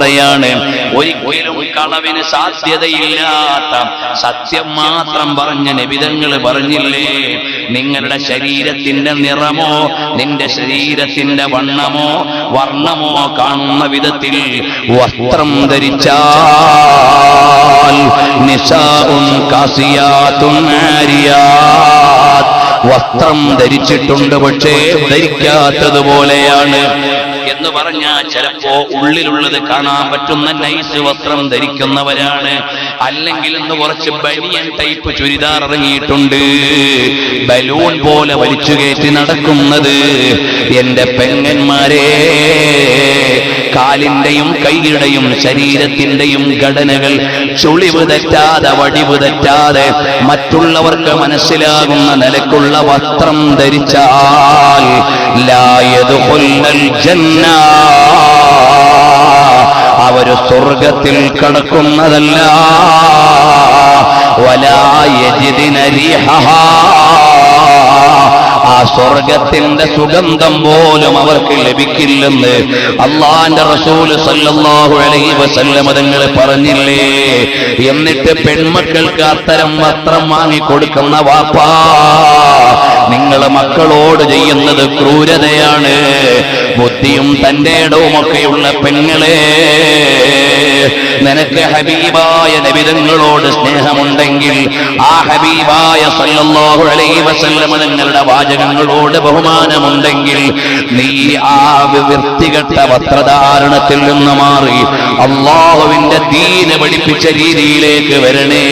പറയാണ്, ഒരിക്കലും കളവിന് സാധ്യതയില്ലാത്ത സത്യം മാത്രം പറഞ്ഞ നബിതങ്ങൾ പറഞ്ഞില്ലേ, നിങ്ങളുടെ ശരീരത്തിന്റെ നിറമോ നിന്റെ ശരീരത്തിന്റെ വണ്ണമോ വർണ്ണമോ കാണുന്ന വിധത്തിൽ വസ്ത്രം ധരിച്ചാൽ നിസാഉൻ കാസിയാത്തുൻ ആരിയാത്ത്, വസ്ത്രം ധരിച്ചിട്ടുണ്ട് പക്ഷേ ധരിക്കാത്തതുപോലെയാണ് എന്ന് പറഞ്ഞാൽ ചിലപ്പോ ഉള്ളിലുള്ളത് കാണാൻ പറ്റുന്ന നൈസ് വസ്ത്രം ധരിക്കുന്നവരാണ്. അല്ലെങ്കിൽ ഇന്ന് കുറച്ച് ബനിയൻ ടൈപ്പ് ചുരിദാർ ഇറങ്ങിയിട്ടുണ്ട്, ബലൂൺ പോലെ വലിച്ചു കയറ്റി നടക്കുന്നത്. എന്റെ പെങ്ങന്മാരെ, കാലിന്റെയും കൈയുടെയും ശരീരത്തിന്റെയും ഘടനകൾ ചുളിവ് തെറ്റാതെ വടിവ് തെറ്റാതെ മറ്റുള്ളവർക്ക് മനസ്സിലാകുന്ന നിലക്കുള്ള വസ്ത്രം ധരിച്ചാൽ ലാ യദ്ഖുലുൽ ജന്ന, അവര് സ്വർഗത്തിൽ കടക്കുന്നതല്ല. വലാ യജിദിന റീഹഹാ, ആ സ്വർഗത്തിന്റെ സുഗന്ധം പോലും അവർക്ക് ലഭിക്കില്ലെന്ന് അള്ളാന്റെ റസൂല് സല്ലല്ലാഹു അലൈഹി വസല്ലം തങ്ങൾ പറഞ്ഞില്ലേ. എന്നിട്ട് പെൺമക്കൾക്ക് അത്തരം വസ്ത്രം വാങ്ങിക്കൊടുക്കുന്ന വാപ്പാ, നിങ്ങൾ മക്കളോട് ചെയ്യുന്നത് ക്രൂരതയാണ്. ബുദ്ധിയും തന്റെ ഇടവുമൊക്കെയുള്ള പെങ്ങളെ, നിനക്ക് ഹബീബായ നബിതങ്ങളോട് സ്നേഹമുണ്ടെങ്കിൽ ആ ഹബീബായ സല്ലല്ലാഹു അലൈഹി വസല്ലം തങ്ങളുടെ വാചകങ്ങളോട് ബഹുമാനമുണ്ടെങ്കിൽ നീ ആ വൃത്തികെട്ട വസ്ത്രധാരണത്തിൽ നിന്ന് മാറി അല്ലാഹുവിന്റെ ദീന് പഠിപ്പിച്ച രീതിയിലേക്ക് വരണേ.